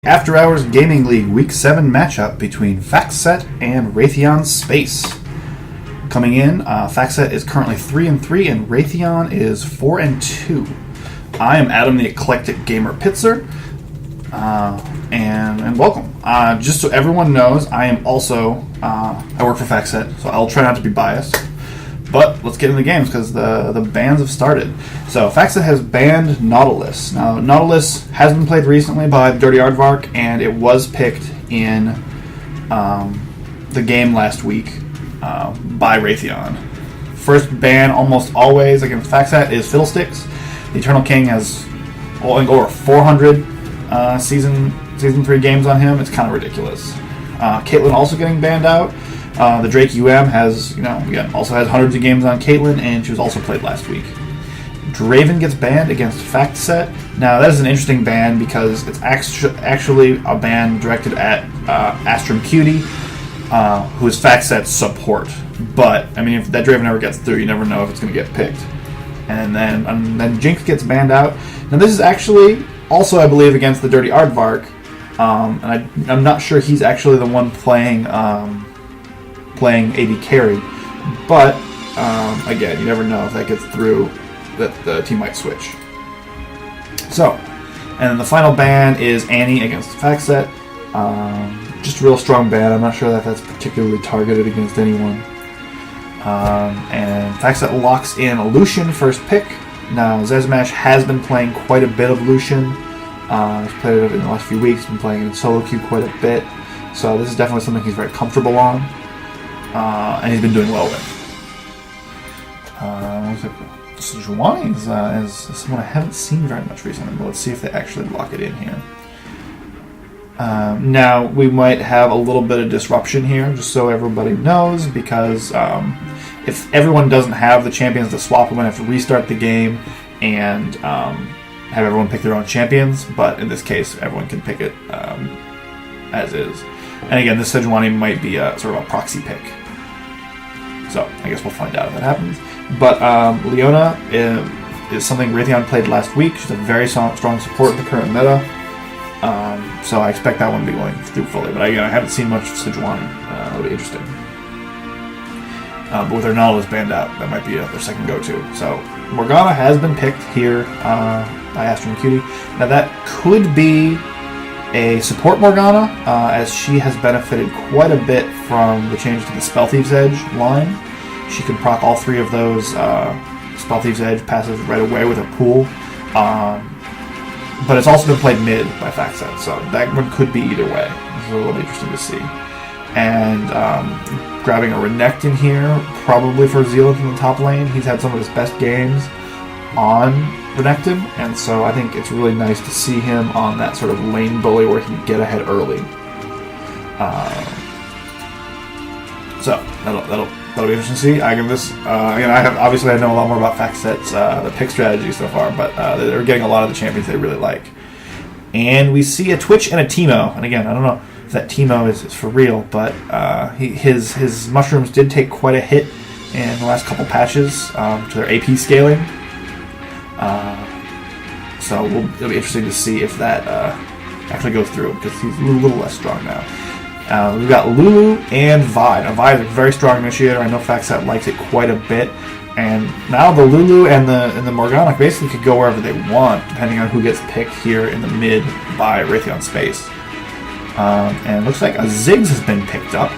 After Hours Gaming League Week 7 matchup between Factset and Raytheon Space. Coming in, Factset is currently 3-3 and Raytheon is 4-2. I am Adam, the Eclectic Gamer Pitzer, and welcome. Just so everyone knows, I am also, I work for Factset, so I'll try not to be biased. But let's get into the games because the bans have started. So Factset has banned Nautilus. Now Nautilus has been played recently by the Dirty Aardvark, and it was picked in the game last week by Raytheon. First ban almost always against Factset is Fiddlesticks. The Eternal King has over 400 season 3 games on him. It's kind of ridiculous. Caitlyn also getting banned out. The Drake UM has, also has hundreds of games on Caitlyn, and she was also played last week. Draven gets banned against Factset. Now, that is an interesting ban because it's actually a ban directed at Astrum Cutie, who is Factset's support. But, if that Draven ever gets through, you never know if it's going to get picked. And then Jinx gets banned out. Now, this is actually also, I believe, against the Dirty Aardvark. And I'm not sure he's actually the one playing AD carry, but again, you never know if that gets through, that the team might switch. So, and then the final ban is Annie against Factset. Just a real strong ban. I'm not sure that that's particularly targeted against anyone. And Factset locks in a Lucian first pick. Now, Zezmash has been playing quite a bit of Lucian. He's played it in the last few weeks, been playing it in solo queue quite a bit. So this is definitely something he's very comfortable on. And he's been doing well with. Sejuani is someone I haven't seen very much recently, but let's see if they actually lock it in here. Now, we might have a little bit of disruption here, just so everybody knows, because if everyone doesn't have the champions to swap, we're going to have to restart the game and have everyone pick their own champions, but in this case, everyone can pick it as is. And again, this Sejuani might be a sort of a proxy pick. So, I guess we'll find out if that happens. But Leona is something Raytheon played last week. She's a very strong support in the current meta. So I expect that one to be going through fully. But again, I haven't seen much of Sejuani. That'll be interesting. But with their Nautilus banned out, that might be their second go-to. So, Morgana has been picked here by Astrum Cutie. Now that could be a support Morgana, as she has benefited quite a bit from the change to the Spell Thief's Edge line. She can proc all three of those Spell Thief's Edge passes right away with her pool. But it's also been played mid by Factset, so that one could be either way. This is a little interesting to see. And grabbing a Renekton here, probably for Zealand in the top lane. He's had some of his best games on Renekton, and so I think it's really nice to see him on that sort of lane bully where he can get ahead early. So that'll be interesting to see. I give this again. I know a lot more about Factset's the pick strategy so far, but they're getting a lot of the champions they really like. And we see a Twitch and a Teemo, and again, I don't know if that Teemo is for real, but his mushrooms did take quite a hit in the last couple patches to their AP scaling. So it'll be interesting to see if that actually goes through, because he's a little less strong now. We've got Lulu and Vi. Now, Vi is a very strong initiator. I know Factset likes it quite a bit. And now the Lulu and the Morgana basically could go wherever they want, depending on who gets picked here in the mid by Raytheon Space. And it looks like a Ziggs has been picked up.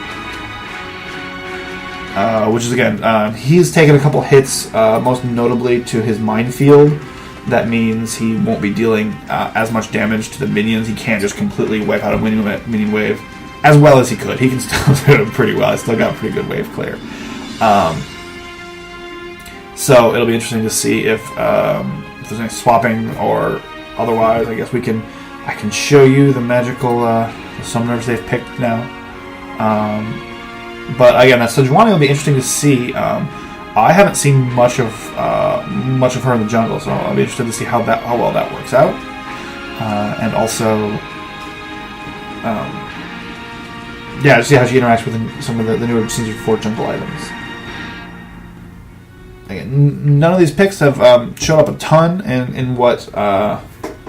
Which is, again, he's taken a couple hits, most notably to his minefield. That means he won't be dealing as much damage to the minions. He can't just completely wipe out a minion wave as well as he could. He can still do it pretty well. He's still got a pretty good wave clear. So it'll be interesting to see if there's any swapping or otherwise. I guess I can show you the magical summoners they've picked now. But again, that Sejuani will be interesting to see. I haven't seen much of her in the jungle, so I'll be interested to see how well that works out, and also, to see how she interacts with some of the newer Season 4 jungle items. Again, none of these picks have showed up a ton in what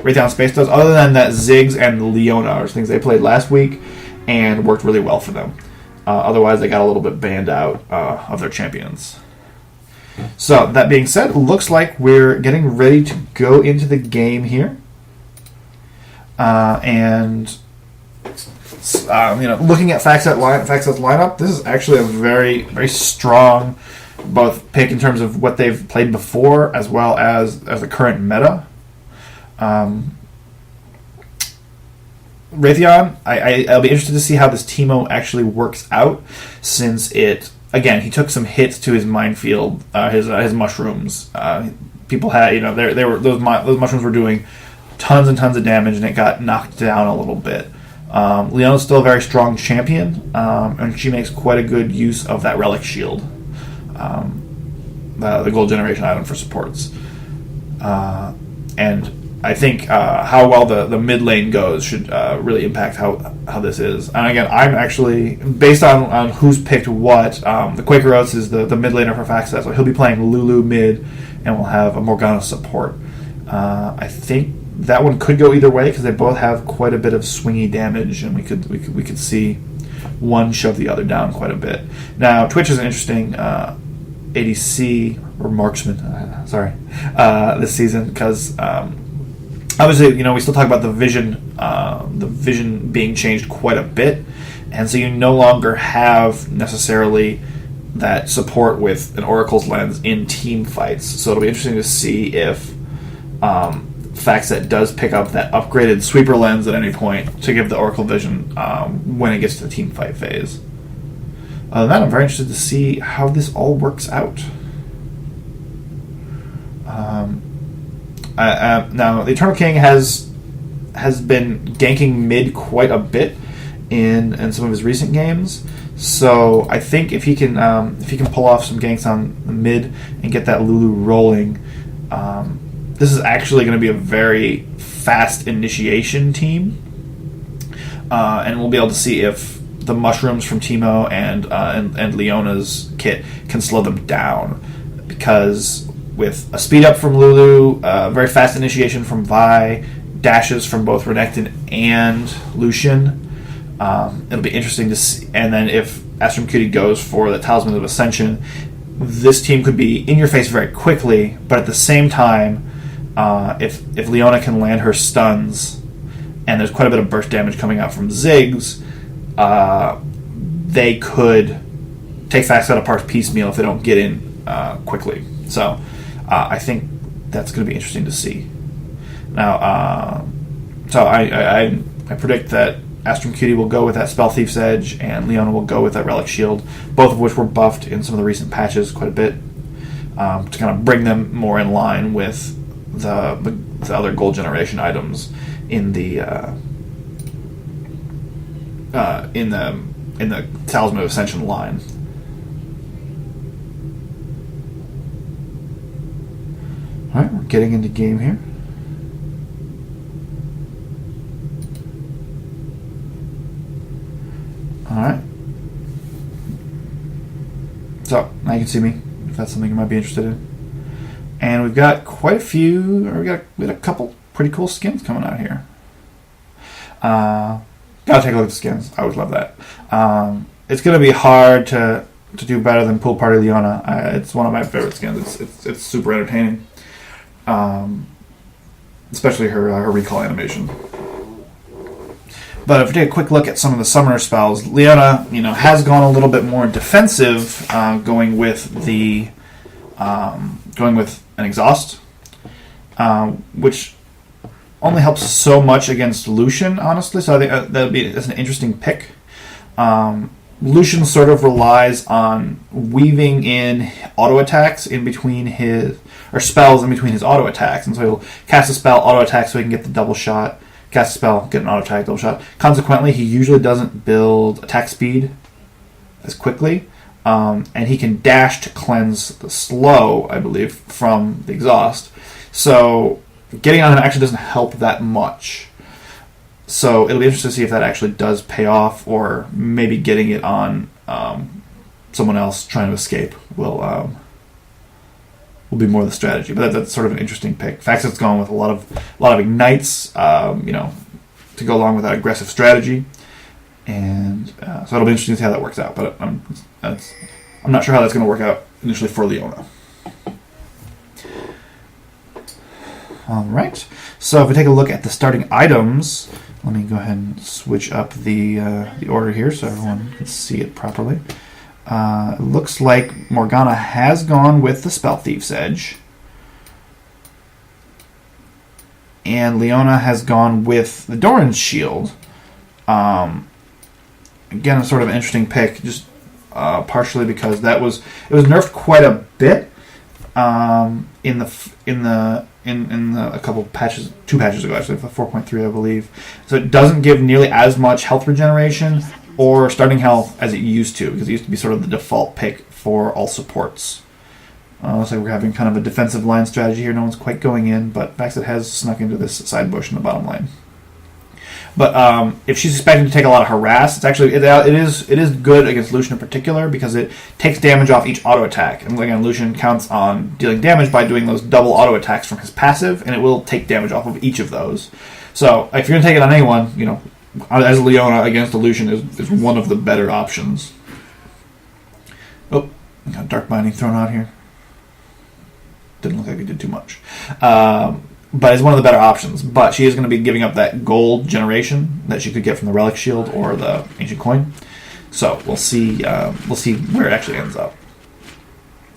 Raytheon Space does. Other than that, Ziggs and Leona are things they played last week and worked really well for them. Otherwise, they got a little bit banned out of their champions. So, that being said, it looks like we're getting ready to go into the game here. Looking at Factset's lineup, this is actually a very, very strong both pick in terms of what they've played before as well as the current meta. Raytheon, I'll be interested to see how this Teemo actually works out, since he took some hits to his minefield, his mushrooms. People had, those mushrooms were doing tons and tons of damage, and it got knocked down a little bit. Leona's still a very strong champion, and she makes quite a good use of that relic shield, the gold generation item for supports. And I think how well the mid lane goes should really impact how this is. And again, I'm actually, based on who's picked what, the Quaker Oats is the mid laner for Factset, so he'll be playing Lulu mid, and we'll have a Morgana support. I think that one could go either way because they both have quite a bit of swingy damage, and we could see one shove the other down quite a bit. Now, Twitch is an interesting ADC or marksman, this season because obviously, we still talk about the vision being changed quite a bit, and so you no longer have necessarily that support with an Oracle's lens in team fights. So it'll be interesting to see if Factset does pick up that upgraded sweeper lens at any point to give the Oracle vision when it gets to the team fight phase. Other than that, I'm very interested to see how this all works out. Now, the Eternal King has been ganking mid quite a bit in some of his recent games. So I think if he can pull off some ganks on the mid and get that Lulu rolling, this is actually going to be a very fast initiation team, and we'll be able to see if the mushrooms from Teemo and Leona's kit can slow them down, because with a speed up from Lulu, very fast initiation from Vi, dashes from both Renekton and Lucian, it'll be interesting to see. And then if Astrum Cutie goes for the Talisman of Ascension, this team could be in your face very quickly, but at the same time, if Leona can land her stuns, and there's quite a bit of burst damage coming out from Ziggs, they could take Factset apart piecemeal if they don't get in quickly. So I think that's going to be interesting to see. Now, so I predict that Astrum Cutie will go with that Spell Thief's Edge, and Leona will go with that Relic Shield, both of which were buffed in some of the recent patches quite a bit, to kind of bring them more in line with the other gold generation items in the Talisman of Ascension line. All right, we're getting into game here. All right. So now you can see me if that's something you might be interested in. And we've got quite a few, or we got a couple pretty cool skins coming out here. Gotta take a look at the skins. I always love that. It's gonna be hard to do better than Pool Party Leona. It's one of my favorite skins. It's super entertaining. Especially her recall animation. But if we take a quick look at some of the summoner spells, Leona, has gone a little bit more defensive, going with an exhaust, which only helps so much against Lucian, honestly. So I think that's an interesting pick. Lucian sort of relies on weaving in auto attacks in between spells in between his auto attacks, and so he'll cast a spell, auto attack, so he can get the double shot. Cast a spell, get an auto attack, double shot. Consequently, he usually doesn't build attack speed as quickly, and he can dash to cleanse the slow, I believe, from the exhaust. So getting on him actually doesn't help that much. So it'll be interesting to see if that actually does pay off, or maybe getting it on someone else trying to escape will will be more the strategy. But that's sort of an interesting pick. Factset's going with a lot of ignites, to go along with that aggressive strategy, and so it'll be interesting to see how that works out. But I'm not sure how that's going to work out initially for Leona. All right. So if we take a look at the starting items, let me go ahead and switch up the order here so everyone can see it properly. It looks like Morgana has gone with the Spell Thief's Edge, and Leona has gone with the Doran's Shield. Again, a sort of interesting pick, just partially because it was nerfed quite a bit in a couple patches, 2 patches ago actually, 4.3 I believe. So it doesn't give nearly as much health regeneration or starting health as it used to, because it used to be sort of the default pick for all supports. Looks like we're having kind of a defensive line strategy here. No one's quite going in, but Factset has snuck into this side bush in the bottom lane. But if she's expecting to take a lot of harass, it's actually it is good against Lucian in particular, because it takes damage off each auto attack. And again, Lucian counts on dealing damage by doing those double auto attacks from his passive, and it will take damage off of each of those. So if you're gonna take it on anyone, as Leona against a Lucian is one of the better options. Oh, got Dark Binding thrown out here. Didn't look like it did too much. But it's one of the better options. But she is going to be giving up that gold generation that she could get from the Relic Shield or the Ancient Coin. So we'll see where it actually ends up.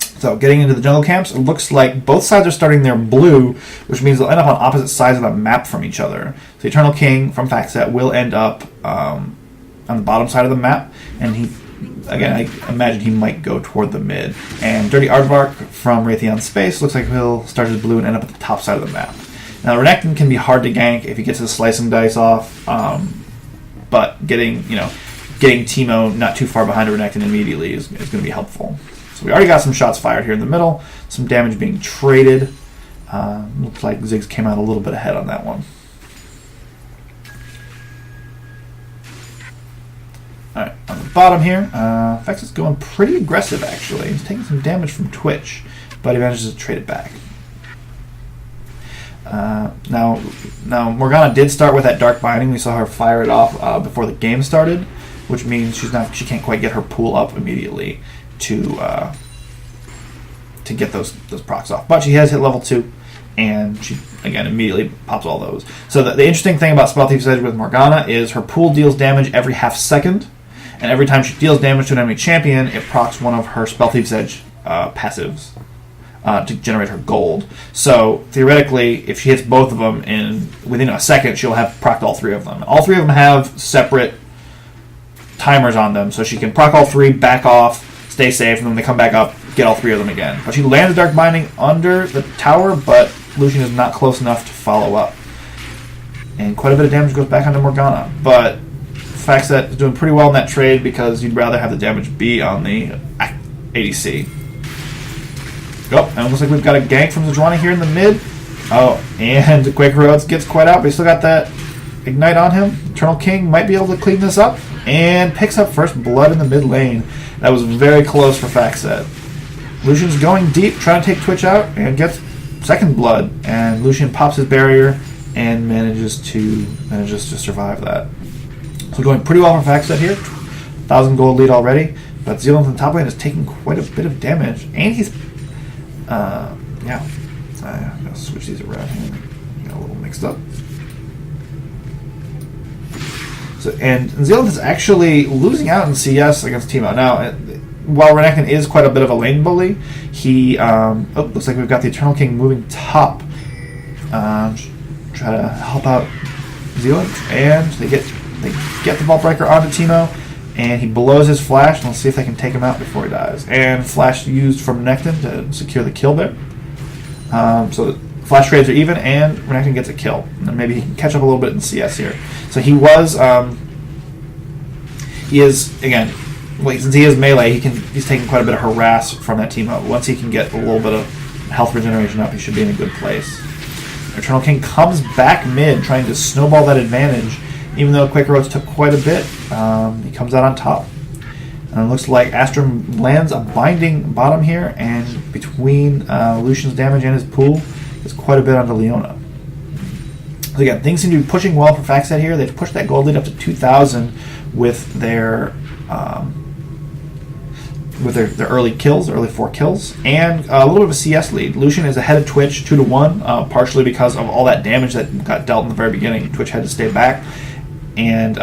So getting into the jungle camps, it looks like both sides are starting their blue, which means they'll end up on opposite sides of the map from each other. So Eternal King from Factset will end up on the bottom side of the map, and I imagine he might go toward the mid. And Dirty Aardvark from Raytheon Space looks like he'll start his blue and end up at the top side of the map. Now, Renekton can be hard to gank if he gets his slicing dice off, but getting Teemo not too far behind Renekton immediately is going to be helpful. So we already got some shots fired here in the middle, some damage being traded. Looks like Ziggs came out a little bit ahead on that one. Alright, on the bottom here, Factset's going pretty aggressive actually. He's taking some damage from Twitch, but he manages to trade it back. Now Morgana did start with that Dark Binding. We saw her fire it off before the game started, which means she can't quite get her pool up immediately to get those procs off. But she has hit level 2, and she again immediately pops all those. So the interesting thing about Spell Thief's Edge with Morgana is her pool deals damage every half second, and every time she deals damage to an enemy champion, it procs one of her Spell Thief's Edge passives to generate her gold. So theoretically, if she hits both of them within a second, she'll have procced all 3 of them. All 3 of them have separate timers on them, so she can proc all 3, back off, stay safe, and then they come back up, get all 3 of them again. But she lands Dark Binding under the tower, but Lucian is not close enough to follow up. And quite a bit of damage goes back onto Morgana. But Factset is doing pretty well in that trade because you'd rather have the damage be on the ADC. Oh, and it looks like we've got a gank from Zidrwani here in the mid. Oh, and Quaker Rhodes gets quite out, but he still got that Ignite on him. Eternal King might be able to clean this up, and picks up first blood in the mid lane. That was very close for Factset. Lucian's going deep, trying to take Twitch out, and gets second blood. And Lucian pops his barrier and manages to survive that. So going pretty well for Factset here. 1,000 gold lead already, but Zealand on the top lane is taking quite a bit of damage, and he's I'm gonna switch these around here. Got a little mixed up. So and Zealand is actually losing out in CS against Teemo. Now, while Renekton is quite a bit of a lane bully, he looks like we've got the Eternal King moving top. Try to help out Zealand, and they get the Vault Breaker onto Teemo, and he blows his flash, and let's see if they can take him out before he dies. And flash used from Renekton to secure the kill there. So the flash trades are even, and Renekton gets a kill. And maybe he can catch up a little bit in CS here. So he is, again, since he is melee, he's taking quite a bit of harass from that team up. Once he can get a little bit of health regeneration up, he should be in a good place. Eternal King comes back mid, trying to snowball that advantage. Even though Quaker Rhodes took quite a bit, he comes out on top. And it looks like Astrum lands a binding bottom here, and between Lucian's damage and his pool, there's quite a bit onto Leona. So again, things seem to be pushing well for Factset here. They've pushed that gold lead up to 2,000 with their early kills, early 4 kills, and a little bit of a CS lead. Lucian is ahead of Twitch 2-1, partially because of all that damage that got dealt in the very beginning. Twitch had to stay back, and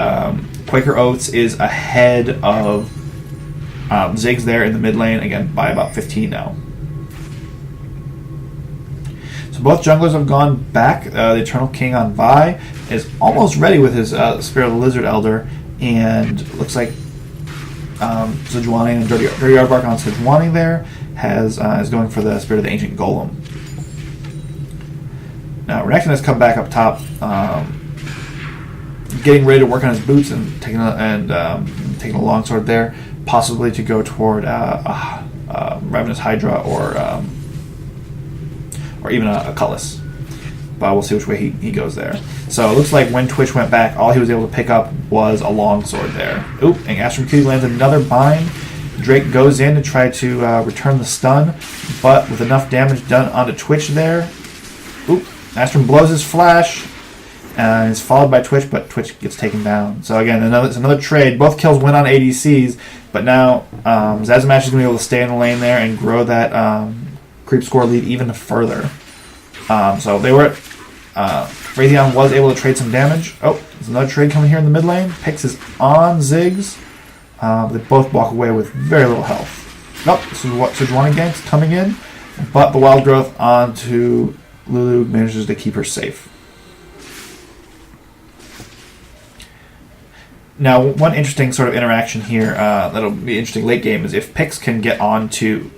Quaker Oats is ahead of Ziggs there in the mid lane, again, by about 15 now. So both junglers have gone back. The Eternal King on Vi is almost ready with his Spirit of the Lizard Elder, and looks like Sejuani and Dirty Aardvark on Sejuani there is going for the Spirit of the Ancient Golem. Now Renekton has come back up top, getting ready to work on his boots and taking a longsword there, possibly to go toward Ravenous Hydra or even a Cutlass. But we'll see which way he goes there. So it looks like when Twitch went back, all he was able to pick up was a longsword there. Oop, and Astrum Cutie lands another bind. Drake goes in to try to return the stun, but with enough damage done onto Twitch there. Oop, Astrum blows his flash, and is followed by Twitch, but Twitch gets taken down. So again, it's another trade. Both kills went on ADCs, but now Zazamash is going to be able to stay in the lane there and grow that creep score lead even further. So they were Raytheon was able to trade some damage. Oh, there's another trade coming here in the mid lane. Pix is on Ziggs. They both walk away with very little health. Nope, this is what Sejuani ganks coming in, but the Wild Growth onto Lulu manages to keep her safe. Now, one interesting sort of interaction here that'll be interesting late game is if Pix can get onto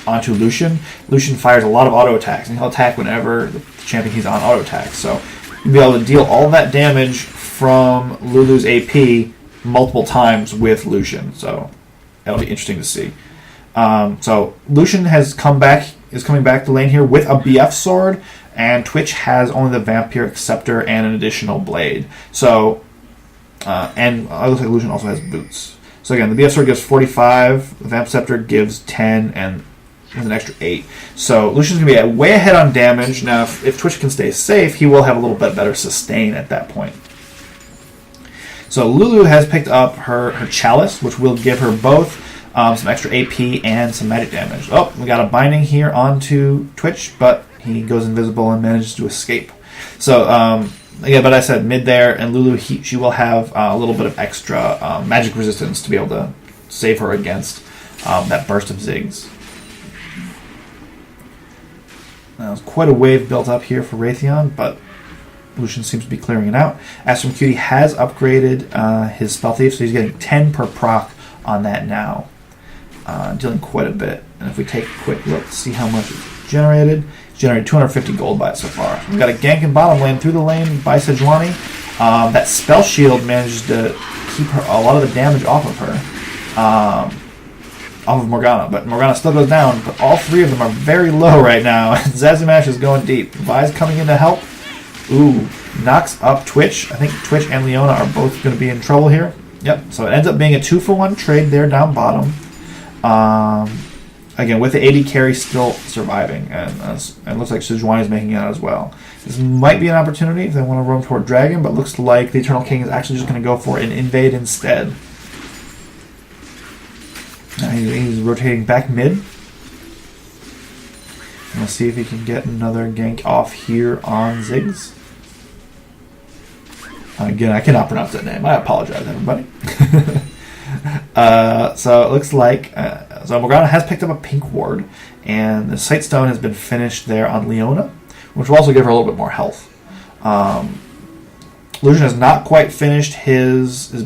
Lucian. Lucian fires a lot of auto attacks, and he'll attack whenever the champion he's on auto attacks. So you'll be able to deal all that damage from Lulu's AP multiple times with Lucian. So that'll be interesting to see. So Lucian is coming back to lane here with a BF sword, and Twitch has only the Vampiric Scepter and an additional blade. So and it looks like Lucian also has boots. So again, the BF sword gives 45, the Vamp Scepter gives 10, and with an extra 8. So Lucian's going to be way ahead on damage. Now, if Twitch can stay safe, he will have a little bit better sustain at that point. So Lulu has picked up her Chalice, which will give her both some extra AP and some magic damage. Oh, we got a binding here onto Twitch, but he goes invisible and manages to escape. So, again, but I said mid there, and Lulu, she will have a little bit of extra magic resistance to be able to save her against that burst of Ziggs. Now, there's quite a wave built up here for Raytheon, but Lucian seems to be clearing it out. Astrum Cutie has upgraded his Spell Thief, so he's getting 10 per proc on that now. Dealing quite a bit. And if we take a quick look to see how much it's generated, it's generated 250 gold by it so far. We've got a gank in bottom lane through the lane by Sejuani. That Spell Shield manages to keep her a lot of the damage off of her. Off of Morgana, but Morgana still goes down, but all three of them are very low right now. Zazamash is going deep. Vi's coming in to help. Ooh, knocks up Twitch. I think Twitch and Leona are both going to be in trouble here. Yep, so it ends up being a 2-for-1 trade there down bottom. Again, with the AD carry still surviving, and it looks like Sejuani is making it out as well. This might be an opportunity if they want to roam toward Dragon, but looks like the Eternal King is actually just going to go for an invade instead. He's rotating back mid. Let's see if he can get another gank off here on Ziggs. Again, I cannot pronounce that name. I apologize, everybody. So it looks like so Morgana has picked up a pink ward, and the Sightstone has been finished there on Leona, which will also give her a little bit more health. Lucian has not quite finished his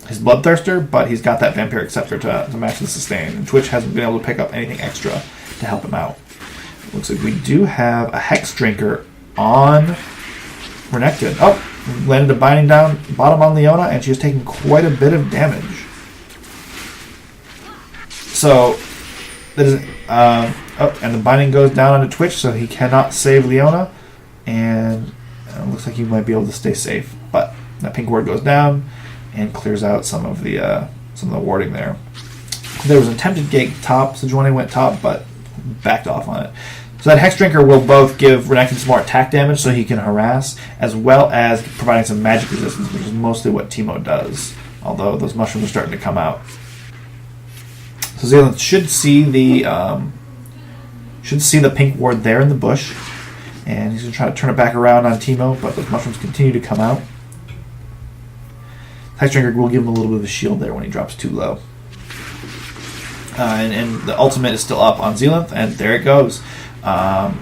Bloodthirster, but he's got that Vampiric Scepter to match the sustain. And Twitch hasn't been able to pick up anything extra to help him out. Looks like we do have a Hex Drinker on Renekton. Oh, landed a binding down bottom on Leona, and she's taking quite a bit of damage. So, that is, and the binding goes down onto Twitch, so he cannot save Leona, and it looks like he might be able to stay safe. But that pink ward goes down and clears out some of the warding there. There was an attempted gank top, so Sejuani went top, but backed off on it. So that Hex Drinker will both give Renekton some more attack damage so he can harass, as well as providing some magic resistance, which is mostly what Teemo does, although those mushrooms are starting to come out. So Zealand should see the pink ward there in the bush, and he's going to try to turn it back around on Teemo, but those mushrooms continue to come out. Hex Drinker will give him a little bit of a shield there when he drops too low. And the ultimate is still up on Zealand, and there it goes. So I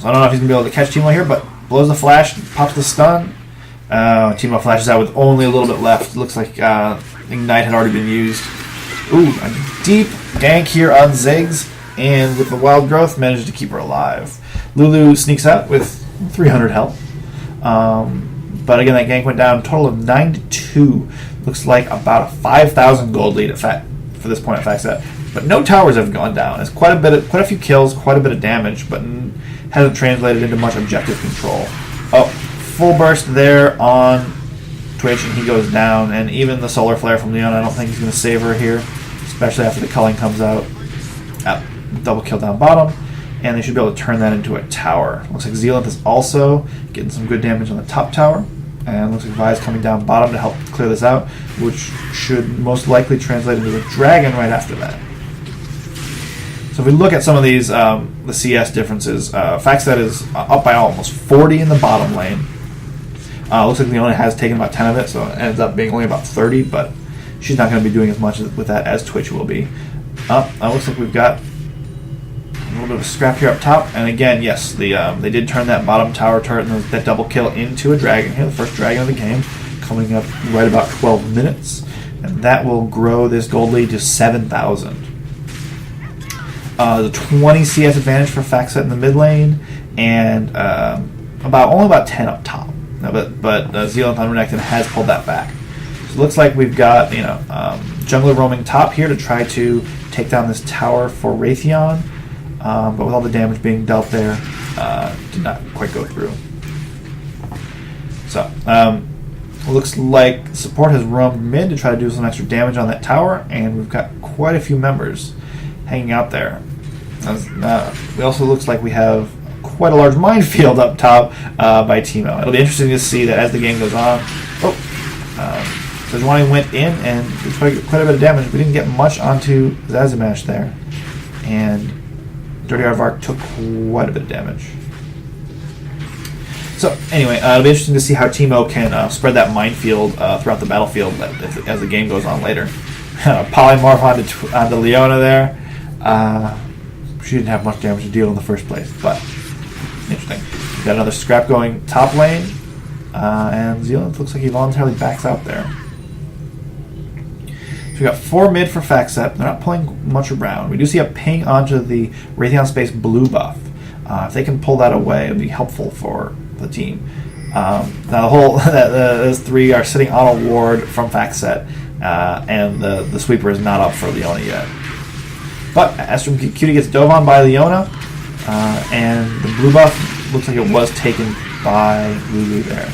don't know if he's going to be able to catch Teemo here, but blows the flash, pops the stun. Teemo flashes out with only a little bit left. Looks like Ignite had already been used. Ooh, a deep gank here on Ziggs, and with the Wild Growth, managed to keep her alive. Lulu sneaks out with 300 health. But again, that gank went down, total of 9-2. Looks like about a 5,000 gold lead for this point at Factset. But no towers have gone down. It's quite a few kills, quite a bit of damage, but hasn't translated into much objective control. Oh, full burst there on Twitch, and he goes down. And even the Solar Flare from Leon, I don't think he's going to save her here, especially after the culling comes out. Double kill down bottom, and they should be able to turn that into a tower. Looks like Zealand is also getting some good damage on the top tower, and looks like Vi is coming down bottom to help clear this out, which should most likely translate into a dragon right after that. So if we look at some of these, the CS differences, Factset is up by almost 40 in the bottom lane. Looks like Leona has taken about 10 of it, so it ends up being only about 30, but she's not going to be doing as much with that as Twitch will be. Looks like we've got a little bit of a scrap here up top, and again, yes, they did turn that bottom tower turret and that double kill into a dragon here, the first dragon of the game, coming up right about 12 minutes, and that will grow this gold lead to 7,000. The 20 CS advantage for Factset in the mid lane, and only about 10 up top. But Zealand on Renekton has pulled that back. So it looks like we've got jungler roaming top here to try to take down this tower for Raytheon, but with all the damage being dealt there, did not quite go through. So it looks like support has roamed mid to try to do some extra damage on that tower, and we've got quite a few members hanging out there. It also looks like we have quite a large minefield up top by Teemo. It'll be interesting to see that as the game goes on. Sejuani went in and did quite a bit of damage. We didn't get much onto Zazimash there. And Dirty Aardvark took quite a bit of damage. So anyway, it'll be interesting to see how Teemo can spread that minefield throughout the battlefield as the game goes on later. Polymorph onto Leona there. She didn't have much damage to deal in the first place, but interesting. We've got another scrap going top lane, and Zealand looks like he voluntarily backs out there. So we got 4 mid for Factset. They're not playing much around. We do see a ping onto the Raytheon Space blue buff. If they can pull that away, it'd be helpful for the team. Now those 3 are sitting on a ward from Factset, and the sweeper is not up for Leona yet. But Astrum Cutie gets dove on by Leona, and the blue buff looks like it was taken by Lulu there.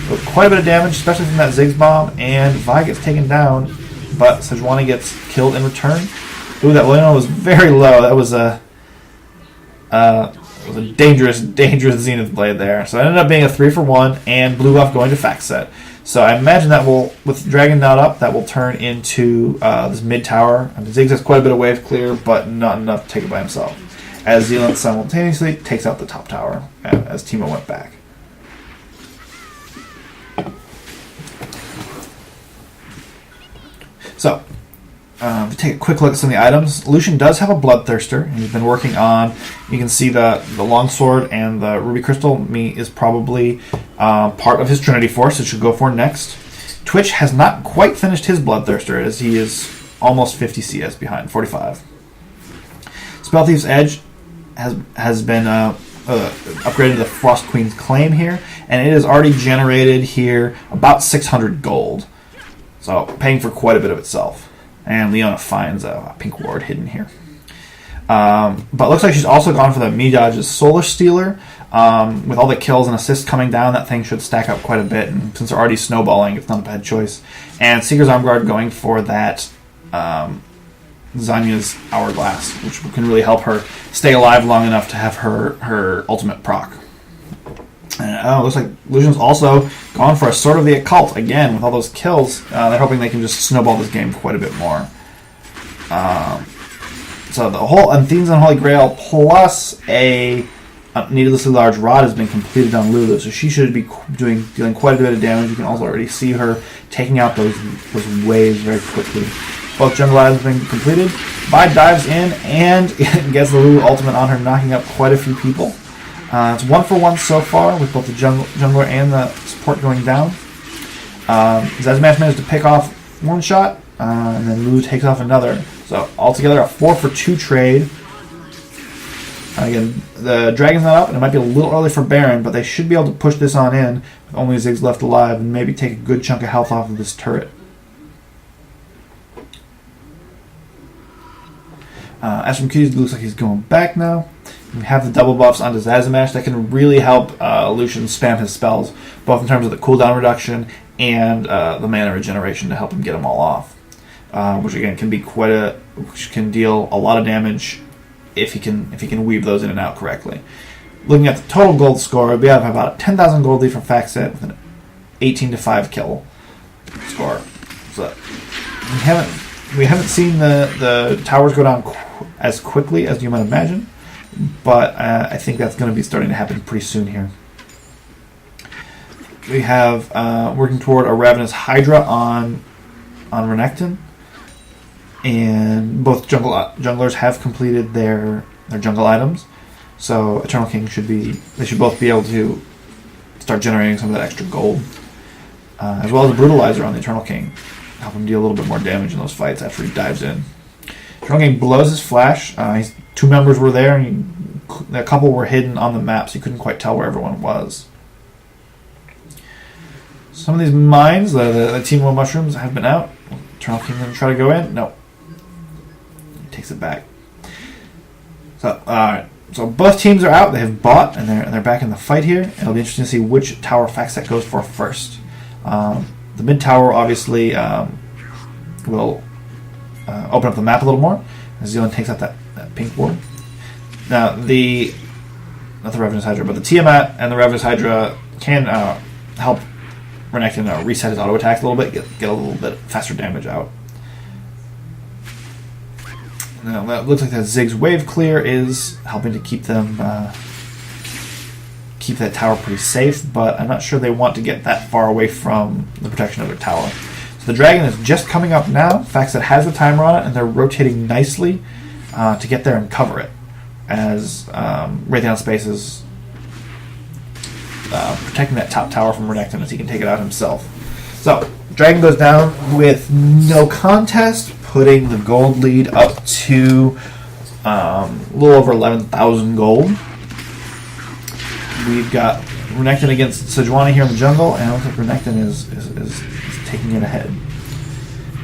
So quite a bit of damage, especially from that Ziggs bomb, and Vi gets taken down, but Sejuani gets killed in return. Ooh, that Leona was very low. That was a dangerous Zenith blade there. So it ended up being a 3-for-1, and blue buff going to Factset. So I imagine that will, with Dragon not up, that will turn into this mid tower. I mean, Ziggs has quite a bit of wave clear, but not enough to take it by himself. As Zealand simultaneously takes out the top tower as Teemo went back. So, to take a quick look at some of the items, Lucian does have a Bloodthirster, and he's been working on, you can see the Longsword and the Ruby Crystal is probably part of his Trinity Force, it should go for next. Twitch has not quite finished his Bloodthirster, as he is almost 50 CS behind, 45. Spell Thief's Edge has been upgraded to the Frost Queen's Claim here, and it has already generated here about 600 gold. So, paying for quite a bit of itself. And Leona finds a pink ward hidden here. But it looks like she's also gone for the Midaj's Solar Stealer. With all the kills and assists coming down, that thing should stack up quite a bit. And since they're already snowballing, it's not a bad choice. And Seeker's Armguard going for that Zanya's Hourglass, which can really help her stay alive long enough to have her ultimate proc. And looks like Lucian's also gone for a Sword of the Occult again with all those kills. They're hoping they can just snowball this game quite a bit more. So the whole Untheme's Unholy Grail plus a needlessly large rod has been completed on Lulu, so she should be dealing quite a bit of damage. You can also already see her taking out those waves very quickly. Both jungle items have been completed. Vi dives in and gets the Lulu ultimate on her, knocking up quite a few people. It's 1-for-1 so far, with both the jungler and the support going down. Zazamash managed to pick off one shot, and then Lulu takes off another. So altogether a 4-for-2 trade. Again, the Dragon's not up, and it might be a little early for Baron, but they should be able to push this on in with only Ziggs left alive and maybe take a good chunk of health off of this turret. As from Cuties, it looks like he's going back now. We have the double buffs onto Zazamash that can really help Lucian spam his spells, both in terms of the cooldown reduction and the mana regeneration to help him get them all off. Which again can be which can deal a lot of damage if he can weave those in and out correctly. Looking at the total gold score, we have about a 10,000 gold lead from Factset with an 18-5 kill score. So we haven't seen the towers go down as quickly as you might imagine, but I think that's going to be starting to happen pretty soon here. We have working toward a Ravenous Hydra on Renekton, and both junglers have completed their jungle items, so Eternal King should both be able to start generating some of that extra gold, as well as a Brutalizer on the Eternal King, help him deal a little bit more damage in those fights after he dives in. Eternal King blows his flash. Two members were there, and a couple were hidden on the map, so you couldn't quite tell where everyone was. Some of these mines, the Team of Mushrooms, have been out. Eternal King going to try to go in? No. He takes it back. So both teams are out. They have bought, and they're back in the fight here. It'll be interesting to see which tower Factset goes for first. The mid tower obviously will open up the map a little more as Zealand takes out that pink board. Now not the Ravenous Hydra, but the Tiamat and the Ravenous Hydra can help Renekton reset his auto attacks a little bit, get a little bit faster damage out. Now that looks like that Ziggs wave clear is helping to keep them keep that tower pretty safe, but I'm not sure they want to get that far away from the protection of their tower. So the dragon is just coming up now. Factset has the timer on it, and they're rotating nicely to get there and cover it, as Raytheon Space is protecting that top tower from Renekton as he can take it out himself. So dragon goes down with no contest, putting the gold lead up to a little over 11,000 gold. We've got Renekton against Sejuani here in the jungle, and it looks like Renekton is taking it ahead.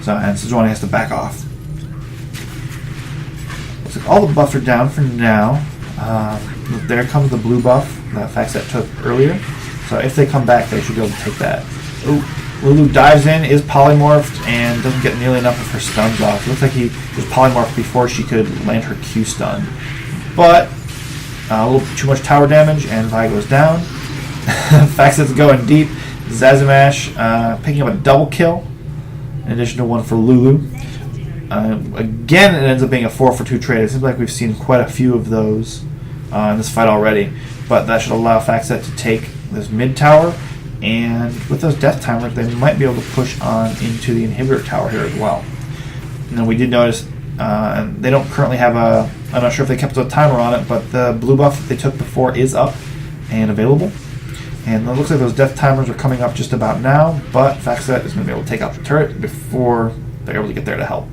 So, and Sejuani has to back off. Looks like all the buffs are down for now. There comes the blue buff that Factset took earlier. So if they come back, they should be able to take that. Ooh, Lulu dives in, is polymorphed, and doesn't get nearly enough of her stuns off. It looks like he was polymorphed before she could land her Q stun. But a little too much tower damage, and Vi goes down. Factset's going deep. Zazamash picking up a double kill, in addition to one for Lulu. Again, it ends up being a 4-for-2 trade. It seems like we've seen quite a few of those in this fight already, but that should allow Factset to take this mid tower, and with those death timers, they might be able to push on into the inhibitor tower here as well. And then we did notice, and they don't currently have I'm not sure if they kept a timer on it, but the blue buff that they took before is up and available. And it looks like those death timers are coming up just about now, but Factset is going to be able to take out the turret before they're able to get there to help.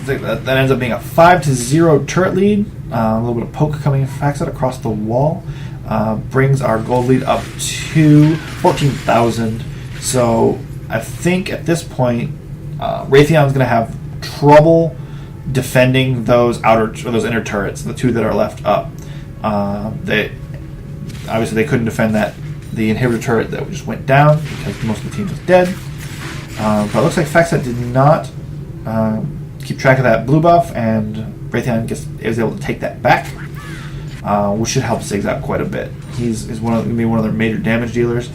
That ends up being a 5-0 turret lead. A little bit of poke coming in from Factset across the wall. Brings our gold lead up to 14,000. So I think at this point, Raytheon's going to have trouble defending those those inner turrets, the two that are left up. They couldn't defend the inhibitor turret that just went down because most of the team was dead. But it looks like Factset did not keep track of that blue buff, and Raytheon is able to take that back, which should help Ziggs out quite a bit. He's going to be one of their major damage dealers.